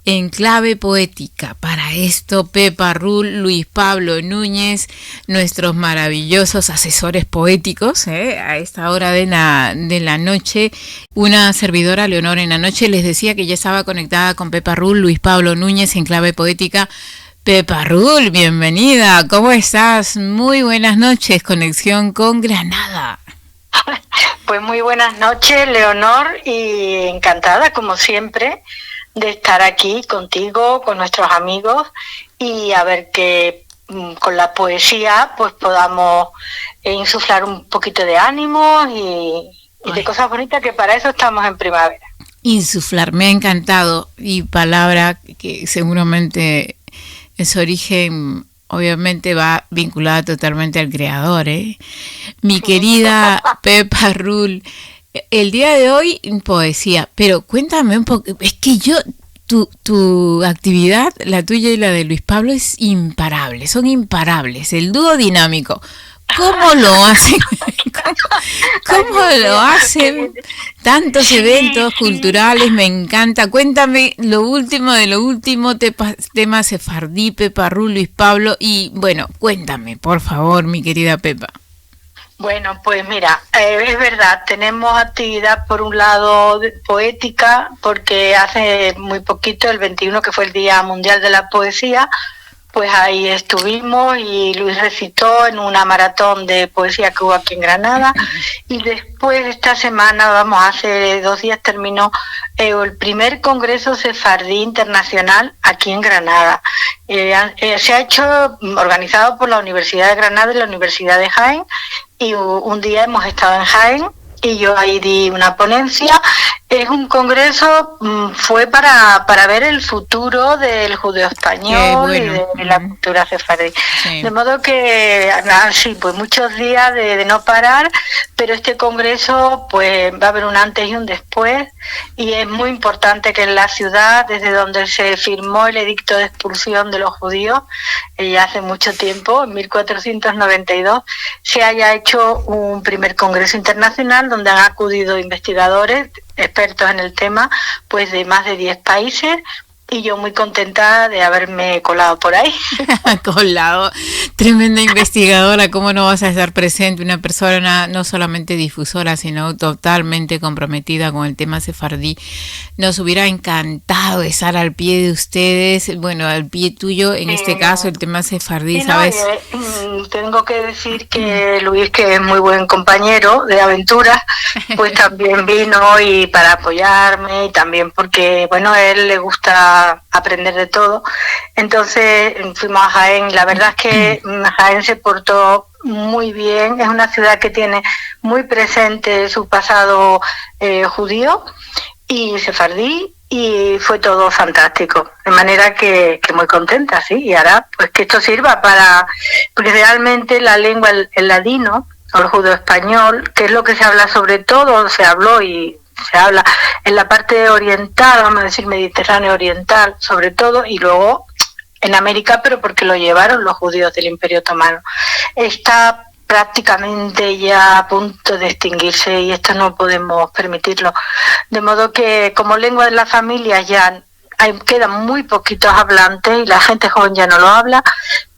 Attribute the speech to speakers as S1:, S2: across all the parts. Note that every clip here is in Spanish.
S1: En clave poética, para esto Pepa Rul, Luis Pablo Núñez, nuestros maravillosos asesores poéticos, a esta hora de la noche. Una servidora, Leonor, en la noche les decía que ya estaba conectada con Pepa Rul, Luis Pablo Núñez en clave poética. Pepa Rul, bienvenida, ¿cómo estás? Muy buenas noches, conexión con Granada.
S2: Pues muy buenas noches, Leonor, y encantada, como siempre, de estar aquí contigo, con nuestros amigos, y a ver que con la poesía pues podamos insuflar un poquito de ánimo y de cosas bonitas, que para eso estamos en primavera.
S1: Insuflar, me ha encantado, y palabra que seguramente en su origen obviamente va vinculada totalmente al creador, Mi querida Pepa Rul, el día de hoy poesía, pero cuéntame un poco, es que tu actividad, la tuya y la de Luis Pablo, es imparable, son imparables, el dúo dinámico. ¿Cómo lo hacen? ¿Cómo lo hacen? Tantos eventos culturales, me encanta. Cuéntame lo último de lo último, tema sefardí, Pepa Rul, Luis Pablo, y bueno, cuéntame, por favor, mi querida Pepa.
S2: Bueno, pues mira, es verdad, tenemos actividad por un lado poética, porque hace muy poquito, el 21, que fue el Día Mundial de la Poesía, pues ahí estuvimos y Luis recitó en una maratón de poesía que hubo aquí en Granada, y después esta semana, hace 2 días terminó el primer Congreso Sefardí Internacional aquí en Granada. Se ha hecho organizado por la Universidad de Granada y la Universidad de Jaén, y un día hemos estado en Jaén y yo ahí di una ponencia. Es un congreso, fue para ver el futuro del judeo español y de la cultura sefardí. Sí. De modo que, sí, pues muchos días de no parar, pero este congreso pues va a haber un antes y un después, y es muy importante que en la ciudad, desde donde se firmó el edicto de expulsión de los judíos, ya hace mucho tiempo, en 1492, se haya hecho un primer congreso internacional donde han acudido investigadores, expertos en el tema, pues de más de 10 países, y yo muy contenta de haberme colado por ahí.
S1: Colado, tremenda investigadora, ¿cómo no vas a estar presente? Una persona no solamente difusora, sino totalmente comprometida con el tema sefardí. Nos hubiera encantado estar al pie de ustedes, bueno, al pie tuyo, en este caso, el tema sefardí, ¿sabes?
S2: Tengo que decir que Luis, que es muy buen compañero de aventuras, pues también vino y para apoyarme, y también porque, bueno, a él le gusta aprender de todo. Entonces fuimos a Jaén. La verdad es que Jaén se portó muy bien. Es una ciudad que tiene muy presente su pasado judío y sefardí, y fue todo fantástico, de manera que muy contenta, sí. Y ahora pues que esto sirva porque realmente la lengua, el ladino o el judeo español, que es lo que se habla, sobre todo se habló y se habla en la parte oriental, vamos a decir mediterráneo oriental sobre todo, y luego en América, pero porque lo llevaron los judíos del Imperio Otomano. Está prácticamente ya a punto de extinguirse, y esto no podemos permitirlo. De modo que como lengua de la familia ya quedan muy poquitos hablantes y la gente joven ya no lo habla,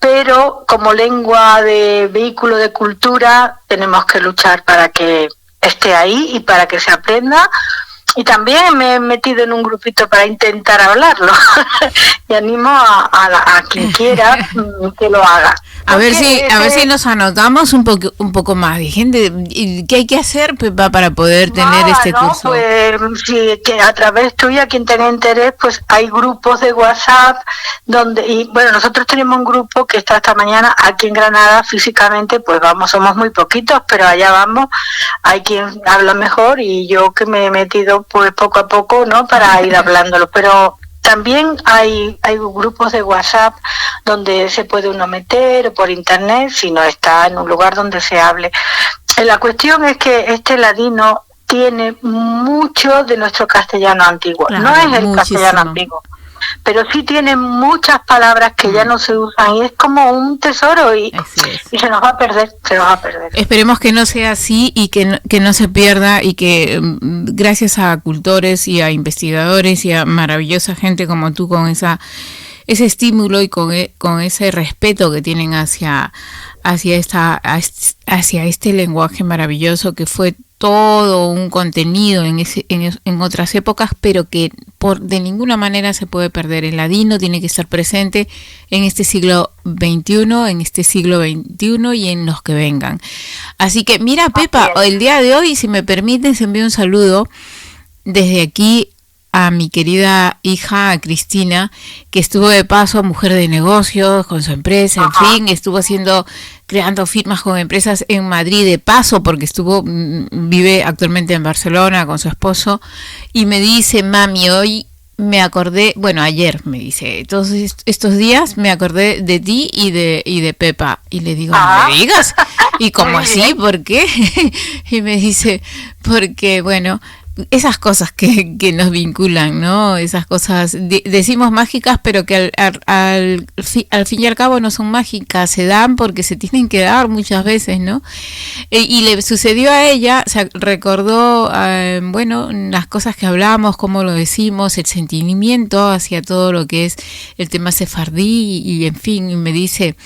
S2: pero como lengua de vehículo de cultura tenemos que luchar para que esté ahí y para que se aprenda. Y también me he metido en un grupito para intentar hablarlo. Y animo a quien quiera que lo haga.
S1: A ver si nos anotamos un poco más de gente. ¿Qué hay que hacer, Pepa, para poder tener este curso?
S2: Pues sí, que a través tuya, quien tenga interés, pues hay grupos de WhatsApp y bueno, nosotros tenemos un grupo que está esta mañana aquí en Granada. Físicamente pues somos muy poquitos, pero allá vamos. Hay quien habla mejor, y yo que me he metido pues poco a poco, ¿no?, para ir hablándolo, pero también hay grupos de WhatsApp donde se puede uno meter, o por internet, si no está en un lugar donde se hable. La cuestión es que este ladino tiene mucho de nuestro castellano antiguo. Claro, no es el castellano antiguo, pero sí tiene muchas palabras que ya no se usan y es como un tesoro y se nos va a perder,
S1: Esperemos que no sea así y que no se pierda y que gracias a cultores y a investigadores y a maravillosa gente como tú con ese estímulo y con ese respeto que tienen hacia este lenguaje maravilloso que fue todo un contenido en otras épocas, pero que de ninguna manera se puede perder. El ladino tiene que estar presente en este siglo XXI, y en los que vengan. Así que mira, Pepa, el día de hoy, si me permites, envío un saludo desde aquí a mi querida hija, a Cristina, que estuvo de paso, mujer de negocios, con su empresa, en fin, estuvo creando firmas con empresas en Madrid de paso, porque vive actualmente en Barcelona con su esposo, y me dice, mami, hoy me acordé, ayer me dice, todos estos días me acordé de ti y de Pepa, y le digo, no me digas, y como así, ¿por qué? Y me dice, porque esas cosas que nos vinculan, ¿no? Esas cosas, decimos mágicas, pero que al fin y al cabo no son mágicas, se dan porque se tienen que dar muchas veces, ¿no? Y le sucedió a ella, recordó, las cosas que hablamos, cómo lo decimos, el sentimiento hacia todo lo que es el tema sefardí, y en fin, y me dice...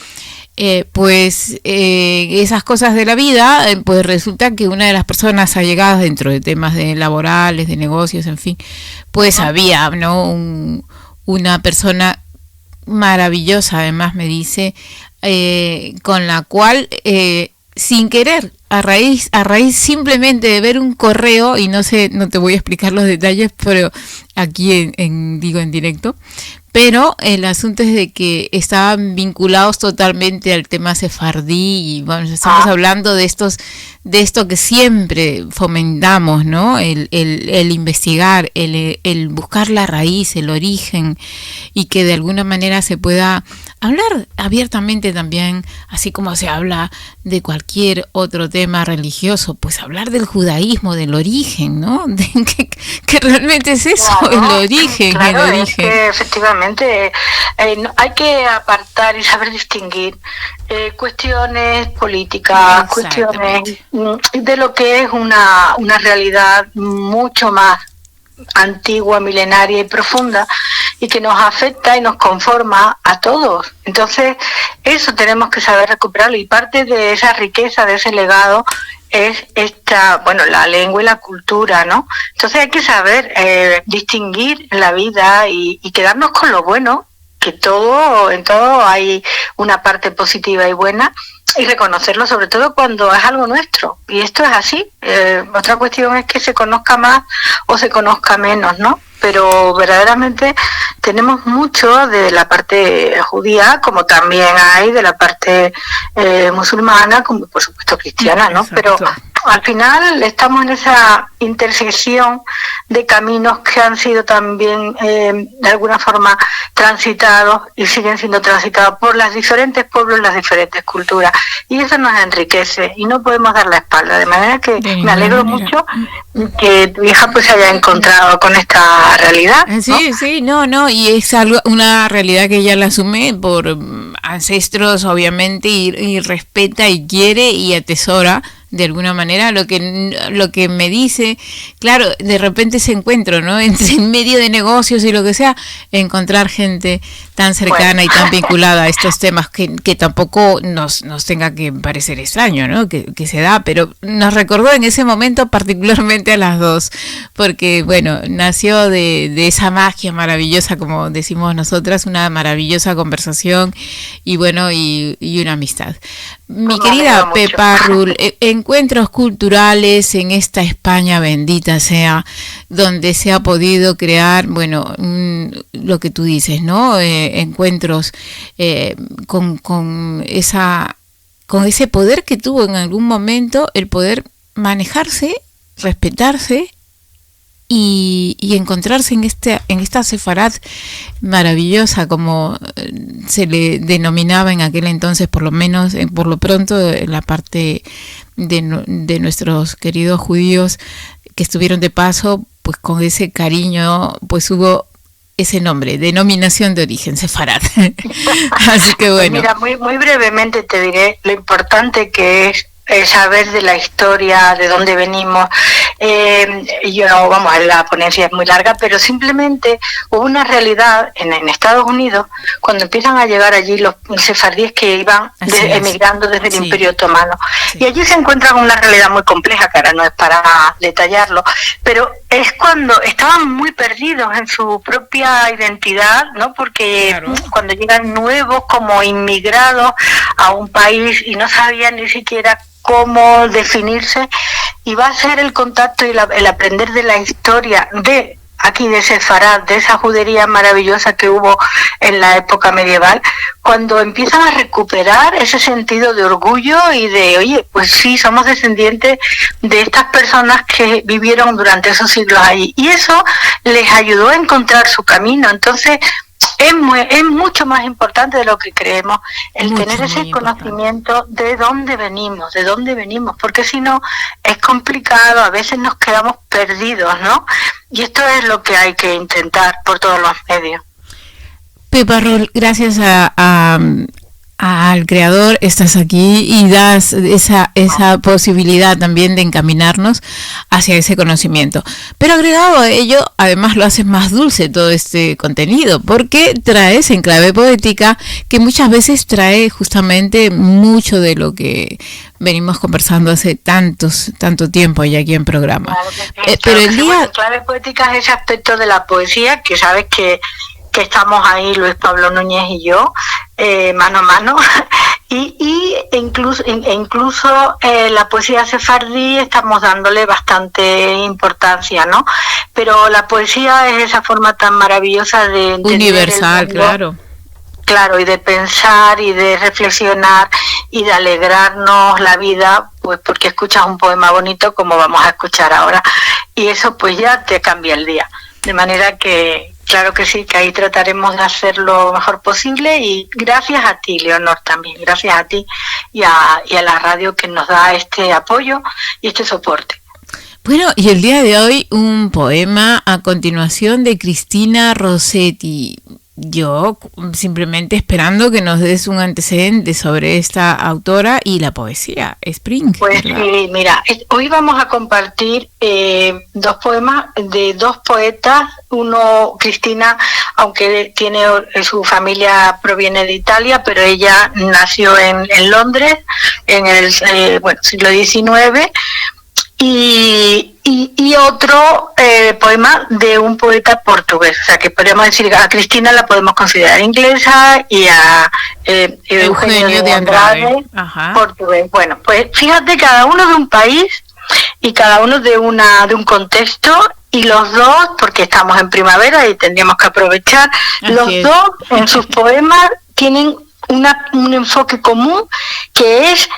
S1: esas cosas de la vida, pues resulta que una de las personas allegadas dentro de temas de laborales, de negocios, en fin, pues había, ¿no? Una persona maravillosa, además me dice, con la cual, sin querer, a raíz simplemente de ver un correo, y no te voy a explicar los detalles, pero aquí digo en directo, pero el asunto es de que estaban vinculados totalmente al tema sefardí, y estamos hablando de esto que siempre fomentamos, ¿no? El investigar, el buscar la raíz, el origen, y que de alguna manera se pueda hablar abiertamente también, así como se habla de cualquier otro tema religioso, pues hablar del judaísmo, del origen, ¿no? Que realmente es eso, el origen.
S2: Claro, el origen. Es que efectivamente hay que apartar y saber distinguir cuestiones políticas, cuestiones de lo que es una realidad mucho más antigua, milenaria y profunda, y que nos afecta y nos conforma a todos. Entonces, eso tenemos que saber recuperarlo, y parte de esa riqueza, de ese legado, es la lengua y la cultura, ¿no? Entonces hay que saber distinguir la vida y quedarnos con lo bueno, que en todo hay una parte positiva y buena, y reconocerlo, sobre todo cuando es algo nuestro, y esto es así. Otra cuestión es que se conozca más o se conozca menos, ¿no? Pero verdaderamente tenemos mucho de la parte judía, como también hay de la parte musulmana, como por supuesto cristiana, ¿no? Exacto. Pero al final estamos en esa intersección de caminos que han sido también de alguna forma transitados y siguen siendo transitados por los diferentes pueblos, las diferentes culturas, y eso nos enriquece y no podemos dar la espalda, de manera que me alegro mucho que tu hija pues se haya encontrado con esta realidad, ¿no?
S1: Sí, no, y es una realidad que ella la asume por ancestros, obviamente, y respeta y quiere y atesora de alguna manera lo que me dice. Claro, de repente ese encuentro, ¿no? En medio de negocios y lo que sea, encontrar gente tan cercana y tan vinculada a estos temas que tampoco nos tenga que parecer extraño, ¿no? Que se da, pero nos recordó en ese momento particularmente a las dos, porque nació de esa magia maravillosa, como decimos nosotras, una maravillosa conversación y una amistad. Mi querida Pepa Rull, encuentros culturales en esta España bendita sea, donde se ha podido crear, lo que tú dices, ¿no? Encuentros con ese poder que tuvo en algún momento, el poder manejarse, respetarse y encontrarse en esta sefarat maravillosa, como se le denominaba en aquel entonces, por lo pronto, la parte de nuestros queridos judíos que estuvieron de paso, pues con ese cariño, pues hubo ese nombre, denominación de origen, sefarad. Así que bueno.
S2: Mira, muy brevemente te diré lo importante que es saber de la historia, de dónde venimos. Yo no, vamos, la ponencia es muy larga, pero simplemente hubo una realidad en Estados Unidos cuando empiezan a llegar allí los sefardíes que iban emigrando desde el Imperio Otomano. Sí. Y allí se encuentran una realidad muy compleja, que ahora no es para detallarlo, pero es cuando estaban muy perdidos en su propia identidad, ¿no? Porque claro, cuando llegan nuevos como inmigrados a un país y no sabían ni siquiera cómo definirse, y va a ser el contacto y el aprender de la historia de aquí de Sefarad, de esa judería maravillosa que hubo en la época medieval, cuando empiezan a recuperar ese sentido de orgullo y de, oye, pues sí, somos descendientes de estas personas que vivieron durante esos siglos allí, y eso les ayudó a encontrar su camino. Entonces es mucho más importante de lo que creemos el mucho, tener ese conocimiento de dónde venimos, porque si no es complicado, a veces nos quedamos perdidos, ¿no? Y esto es lo que hay que intentar por todos los medios.
S1: Pepa Rol, gracias al Creador estás aquí y das esa posibilidad también de encaminarnos hacia ese conocimiento. Pero agregado a ello, además lo haces más dulce todo este contenido, porque traes en clave poética, que muchas veces trae justamente mucho de lo que venimos conversando hace tanto tiempo y aquí en programa.
S2: Claro, pero el día... Bueno, clave poética es ese aspecto de la poesía que sabes que estamos ahí Luis Pablo Núñez y yo, mano a mano, y incluso la poesía sefardí estamos dándole bastante importancia, ¿no? Pero la poesía es esa forma tan maravillosa de entender
S1: universal, claro.
S2: Claro, y de pensar y de reflexionar y de alegrarnos la vida, pues porque escuchas un poema bonito como vamos a escuchar ahora, y eso pues ya te cambia el día. De manera que, claro que sí, que ahí trataremos de hacer lo mejor posible, y gracias a ti, Leonor, también, gracias a ti y a la radio que nos da este apoyo y este soporte.
S1: Bueno, y el día de hoy un poema a continuación de Cristina Rossetti. Yo simplemente esperando que nos des un antecedente sobre esta autora y la poesía, Spring.
S2: Pues sí, mira, hoy vamos a compartir dos poemas de dos poetas. Uno, Cristina, aunque tiene su familia proviene de Italia, pero ella nació en Londres en el siglo XIX. Y otro poema de un poeta portugués, o sea que podríamos decir a Cristina la podemos considerar inglesa y a Eugenio de Andrade portugués. Bueno, pues fíjate, cada uno de un país y cada uno de un contexto, y los dos, porque estamos en primavera y tendríamos que aprovechar, los dos en sus poemas tienen un enfoque común, que es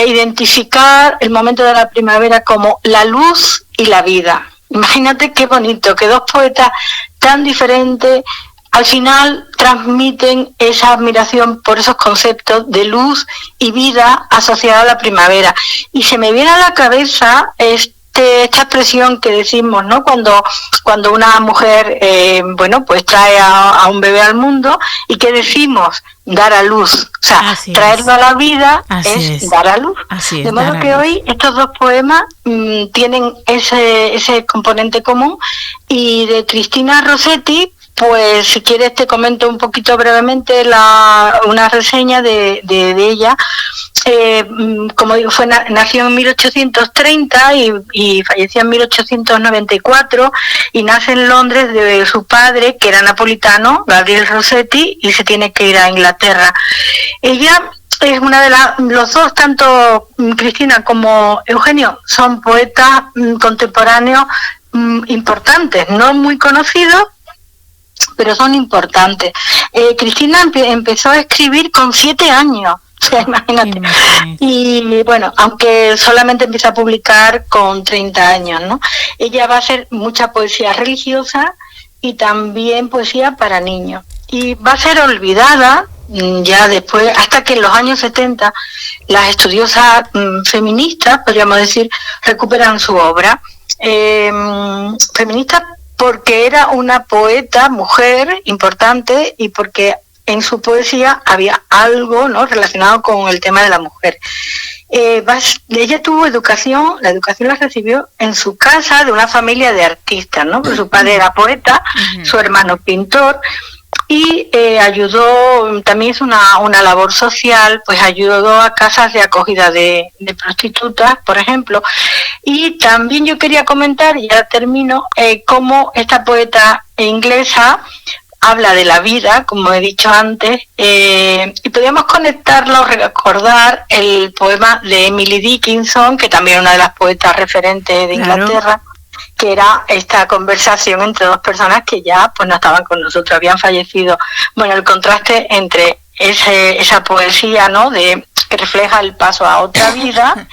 S2: identificar el momento de la primavera como la luz y la vida. Imagínate qué bonito que dos poetas tan diferentes al final transmiten esa admiración por esos conceptos de luz y vida asociada a la primavera. Y se me viene a la cabeza esta expresión que decimos, ¿no? Cuando una mujer pues trae a un bebé al mundo, y que decimos dar a luz, o sea, traerlo a la vida es dar a luz. De modo que hoy estos dos poemas tienen ese componente común. Y de Cristina Rossetti, pues si quieres te comento un poquito brevemente una reseña de ella. Como digo, nació en 1830 y falleció en 1894, y nace en Londres de su padre, que era napolitano, Gabriel Rossetti, y se tiene que ir a Inglaterra. Ella es una de los dos, tanto Cristina como Eugenio, son poetas contemporáneos importantes, no muy conocidos, pero son importantes. Cristina empezó a escribir con 7 años. O sea, imagínate. Y bueno, aunque solamente empieza a publicar con 30 años, ¿no? Ella va a hacer mucha poesía religiosa y también poesía para niños. Y va a ser olvidada ya después, hasta que en los años 70 las estudiosas feministas, podríamos decir, recuperan su obra. Feministas porque era una poeta, mujer, importante, y porque en su poesía había algo, ¿no?, relacionado con el tema de la mujer. Ella tuvo educación, la educación la recibió en su casa de una familia de artistas, ¿no? Porque su padre era poeta, su hermano pintor, y ayudó, también hizo una labor social, pues ayudó a casas de acogida de prostitutas, por ejemplo. Y también yo quería comentar, y ya termino, cómo esta poeta inglesa habla de la vida, como he dicho antes, y podríamos conectarlo, recordar el poema de Emily Dickinson, que también es una de las poetas referentes de Inglaterra, que era esta conversación entre dos personas que ya pues no estaban con nosotros, habían fallecido. Bueno, el contraste entre esa poesía, ¿no?, que refleja el paso a otra vida,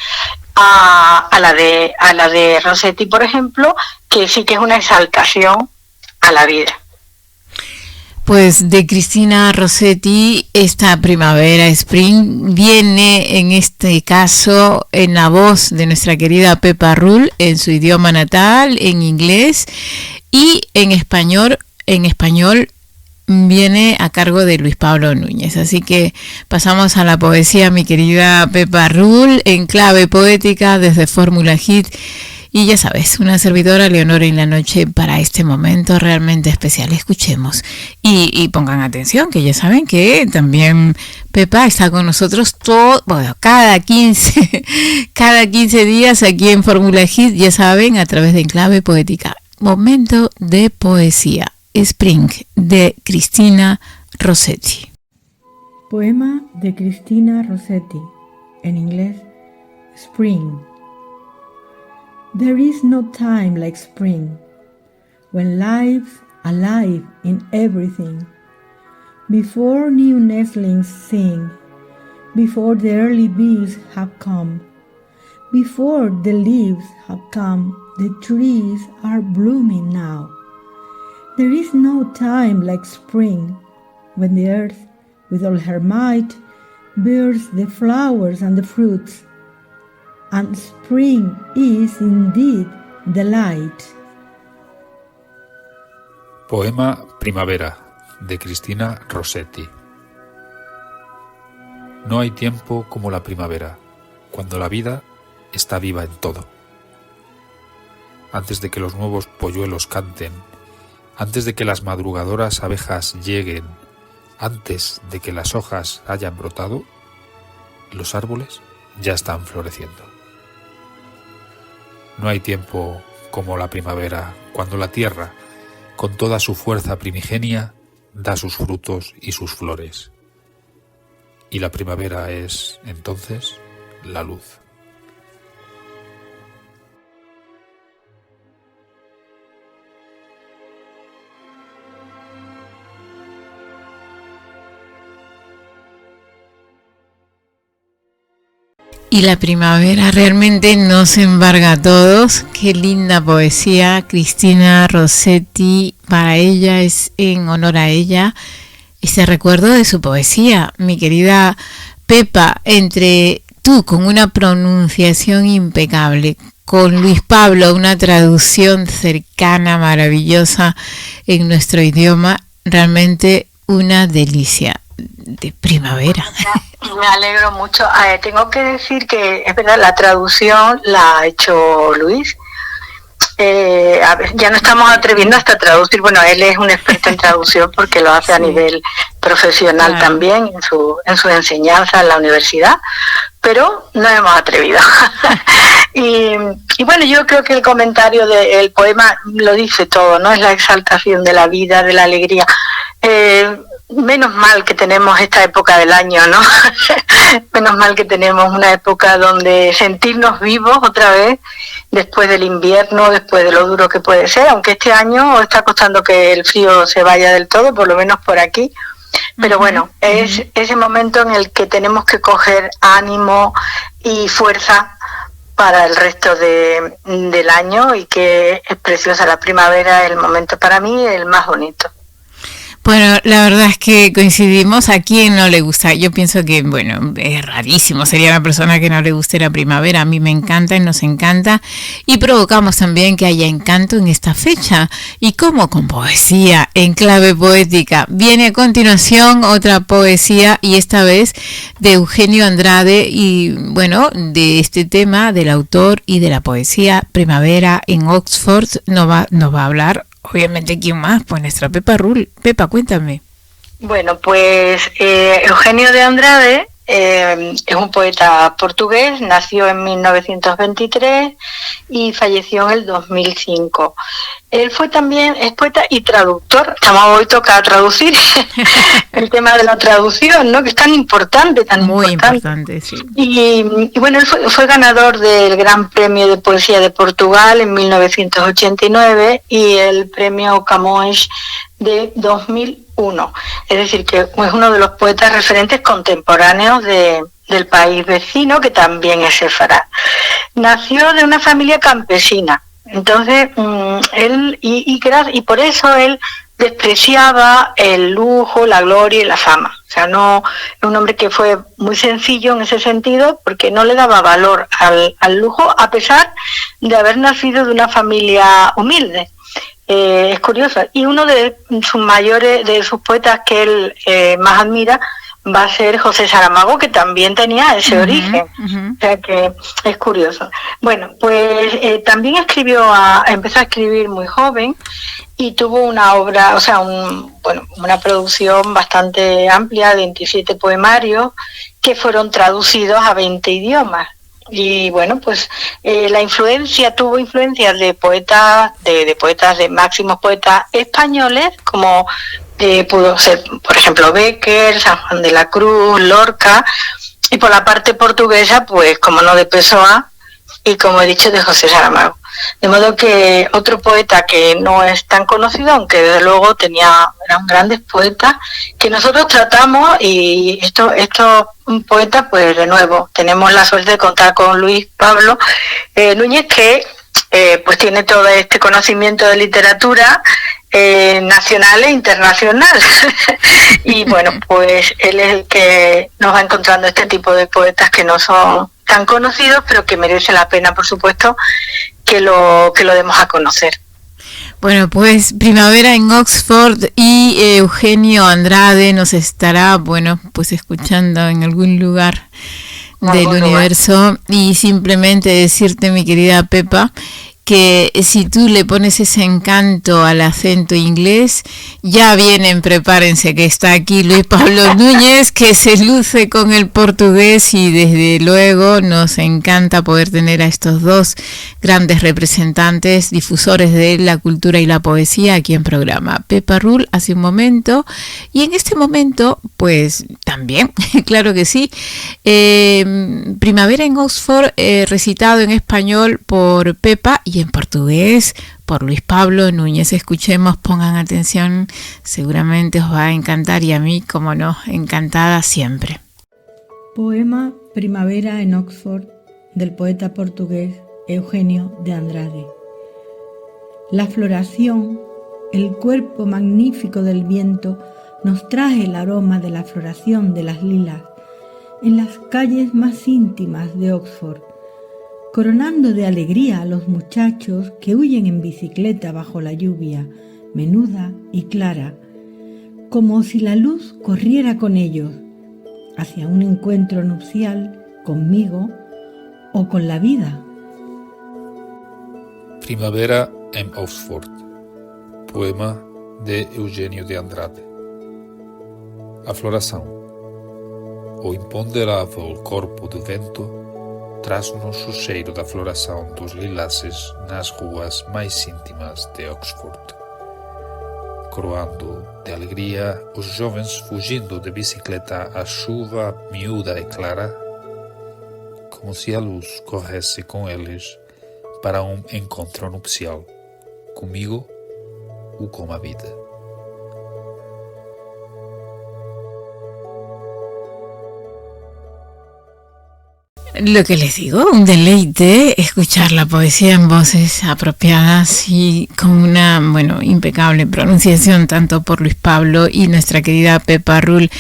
S2: a la de Rossetti, por ejemplo, que sí que es una exaltación a la vida.
S1: Pues de Cristina Rossetti, esta primavera, Spring, viene en este caso en la voz de nuestra querida Pepa Rull, en su idioma natal, en inglés, y en español viene a cargo de Luis Pablo Núñez. Así que pasamos a la poesía, mi querida Pepa Rull, en clave poética desde Fórmula Hit. Y ya sabes, una servidora, Leonora en la noche, para este momento realmente especial. Escuchemos y pongan atención, que ya saben que también Pepa está con nosotros cada 15 días aquí en Fórmula Hit, ya saben, a través de Enclave Poética. Momento de poesía. Spring, de Cristina Rossetti.
S3: Poema de Cristina Rossetti, en inglés, Spring. There is no time like spring, when life's alive in everything. Before new nestlings sing, before the early bees have come, before the leaves have come, the trees are blooming now. There is no time like spring, when the earth, with all her might, bears the flowers and the fruits. And spring is indeed the light.
S4: Poema Primavera, de Cristina Rossetti. No hay tiempo como la primavera, cuando la vida está viva en todo. Antes de que los nuevos polluelos canten, antes de que las madrugadoras abejas lleguen, antes de que las hojas hayan brotado, los árboles ya están floreciendo. No hay tiempo como la primavera, cuando la tierra, con toda su fuerza primigenia, da sus frutos y sus flores. Y la primavera es, entonces, la luz.
S1: Y la primavera realmente nos embarga a todos. Qué linda poesía, Cristina Rossetti. Para ella es en honor a ella ese recuerdo de su poesía. Mi querida Pepa, entre tú con una pronunciación impecable, con Luis Pablo una traducción cercana, maravillosa en nuestro idioma, realmente una delicia de primavera.
S2: Me alegro mucho. Tengo que decir que es verdad, la traducción la ha hecho Luis. A ver, ya no estamos atreviendo hasta traducir. Bueno, él es un experto en traducción porque lo hace a nivel profesional también en su enseñanza en la universidad, pero no hemos atrevido. y bueno, yo creo que el comentario del poema lo dice todo, ¿no? Es la exaltación de la vida, de la alegría. Menos mal que tenemos esta época del año, ¿no? Menos mal que tenemos una época donde sentirnos vivos otra vez, después del invierno, después de lo duro que puede ser, aunque este año está costando que el frío se vaya del todo, por lo menos por aquí. Pero bueno, es ese momento en el que tenemos que coger ánimo y fuerza para el resto del año, y que es preciosa la primavera, el momento para mí el más bonito.
S1: Bueno, la verdad es que coincidimos. ¿A quién no le gusta? Yo pienso que, bueno, es rarísimo. Sería una persona que no le guste la primavera. A mí me encanta y nos encanta. Y provocamos también que haya encanto en esta fecha. ¿Y cómo? Con poesía, en clave poética. Viene a continuación otra poesía, y esta vez de Eugenio Andrade. Y, bueno, de este tema del autor y de la poesía Primavera en Oxford nos va a hablar. Obviamente, ¿quién más? Pues nuestra Pepa Rull. Pepa, cuéntame.
S2: Bueno, pues Eugenio de Andrade es un poeta portugués, nació en 1923 y falleció en el 2005. Él es poeta y traductor. Hoy toca traducir el tema de la traducción, ¿no? Que es tan importante,
S1: Muy importante, sí.
S2: Y bueno, él fue ganador del Gran Premio de Poesía de Portugal en 1989 y el Premio Camões de 2001. Es decir, que es uno de los poetas referentes contemporáneos del país vecino, que también es sefarad. Nació de una familia campesina. Entonces, él, y por eso él despreciaba el lujo, la gloria y la fama. O sea, no, es un hombre que fue muy sencillo en ese sentido, porque no le daba valor al lujo, a pesar de haber nacido de una familia humilde. Es curioso. Y uno de sus poetas que él más admira va a ser José Saramago, que también tenía ese origen. O sea que es curioso. Bueno, pues también empezó a escribir muy joven y tuvo una obra, o sea, una producción bastante amplia, 27 poemarios que fueron traducidos a 20 idiomas. Y bueno, pues tuvo influencias de poetas, de máximos poetas españoles, como pudo ser, por ejemplo, Bécquer, San Juan de la Cruz, Lorca, y por la parte portuguesa, pues, como no, de Pessoa, y como he dicho, de José Saramago. De modo que otro poeta que no es tan conocido, aunque desde luego eran grandes poetas, que nosotros tratamos, y estos poetas, pues de nuevo, tenemos la suerte de contar con Luis Pablo Núñez, que pues tiene todo este conocimiento de literatura nacional e internacional. Y bueno, pues él es el que nos va encontrando este tipo de poetas que no son tan conocidos, pero que merece la pena, por supuesto, que lo demos a conocer.
S1: Bueno, pues Primavera en Oxford, y Eugenio Andrade nos estará, bueno, pues escuchando en algún lugar del universo. Y simplemente decirte, mi querida Pepa, que si tú le pones ese encanto al acento inglés, ya vienen, prepárense, que está aquí Luis Pablo Núñez, que se luce con el portugués, y desde luego nos encanta poder tener a estos dos grandes representantes, difusores de la cultura y la poesía aquí en programa. Pepa Rull hace un momento, y en este momento, pues también, claro que sí, Primavera en Oxford, recitado en español por Pepa y en portugués por Luis Pablo Núñez. Escuchemos, pongan atención, seguramente os va a encantar, y a mí, como no, encantada siempre.
S3: Poema Primavera en Oxford del poeta portugués Eugenio de Andrade. La floración, el cuerpo magnífico del viento, nos trae el aroma de la floración de las lilas en las calles más íntimas de Oxford, coronando de alegría a los muchachos que huyen en bicicleta bajo la lluvia, menuda y clara, como si la luz corriera con ellos hacia un encuentro nupcial conmigo o con la vida.
S4: Primavera en Oxford, poema de Eugenio de Andrade. A floração. O imponderável corpo do vento traz-nos o cheiro da floração dos lilaces nas ruas mais íntimas de Oxford, coroando de alegria os jovens fugindo de bicicleta à chuva miúda e clara, como se a luz corresse com eles para um encontro nupcial, comigo ou com a vida.
S1: Lo que les digo, un deleite escuchar la poesía en voces apropiadas y con una, impecable pronunciación tanto por Luis Pablo y nuestra querida Pepa Rull.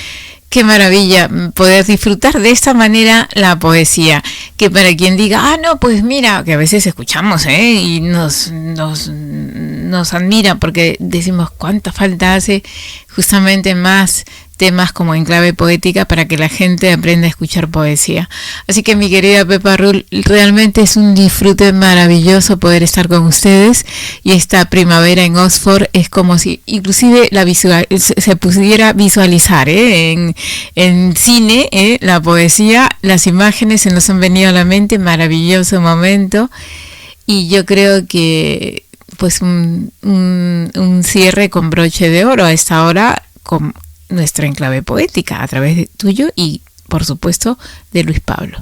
S1: Qué maravilla poder disfrutar de esta manera la poesía, que para quien diga, no, pues mira, que a veces escuchamos, y nos admira porque decimos cuánta falta hace justamente más temas como en clave poética para que la gente aprenda a escuchar poesía. Así que mi querida Pepa Rull, realmente es un disfrute maravilloso poder estar con ustedes, y esta primavera en Oxford es como si inclusive se pudiera visualizar en cine, la poesía, las imágenes se nos han venido a la mente, maravilloso momento, y yo creo que pues un cierre con broche de oro a esta hora con nuestra enclave poética a través de tuyo y por supuesto de Luis Pablo.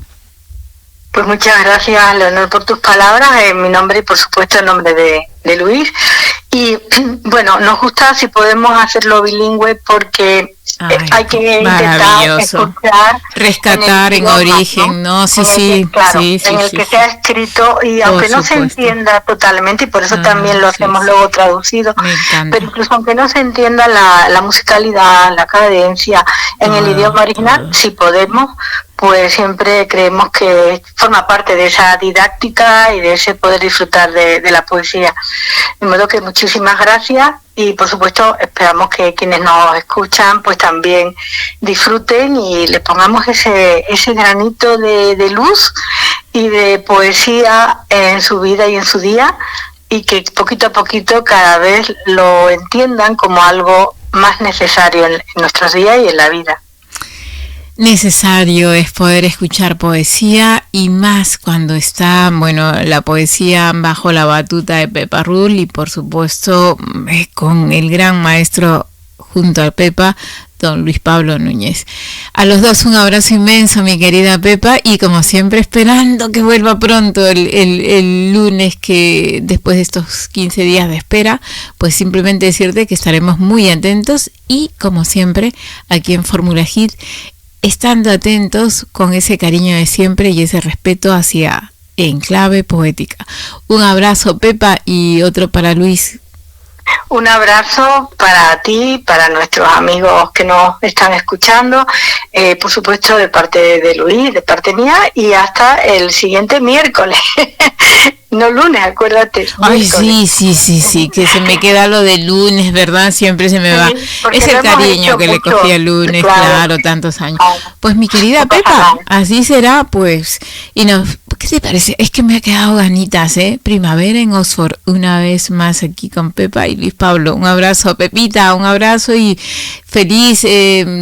S2: Pues muchas gracias, Leonor, por tus palabras, en mi nombre y por supuesto en nombre de Luis. Y bueno, nos gusta si podemos hacerlo bilingüe porque hay que intentar escuchar,
S1: rescatar en origen, ¿no? Sí,
S2: claro, en el que se ha escrito, y aunque no se entienda totalmente, y por eso también lo hacemos luego traducido, pero incluso aunque no se entienda la musicalidad, la cadencia en el idioma original, si podemos, pues siempre creemos que forma parte de esa didáctica y de ese poder disfrutar de la poesía. De modo que muchísimas gracias, y por supuesto esperamos que quienes nos escuchan pues también disfruten y le pongamos ese granito de luz y de poesía en su vida y en su día, y que poquito a poquito cada vez lo entiendan como algo más necesario en nuestros días y en la vida.
S1: Necesario es poder escuchar poesía, y más cuando está, la poesía bajo la batuta de Pepa Rull, y por supuesto con el gran maestro junto a Pepa, don Luis Pablo Núñez. A los dos un abrazo inmenso, mi querida Pepa, y como siempre esperando que vuelva pronto el lunes, que después de estos 15 días de espera, pues simplemente decirte que estaremos muy atentos, y como siempre aquí en Fórmula Hit, estando atentos con ese cariño de siempre y ese respeto hacia Enclave Poética. Un abrazo, Pepa, y otro para Luis.
S2: Un abrazo para ti, para nuestros amigos que nos están escuchando, por supuesto de parte de Luis, de parte mía, y hasta el siguiente miércoles. No lunes, acuérdate.
S1: Ay, sí, que se me queda lo de lunes, ¿verdad? Siempre se me va. Es el cariño que le cogí al lunes, claro, tantos años. Pues mi querida Pepa, así será, pues. Y ¿qué te parece? Es que me ha quedado ganitas, Primavera en Oxford, una vez más aquí con Pepa y Luis Pablo. Un abrazo, Pepita, un abrazo y feliz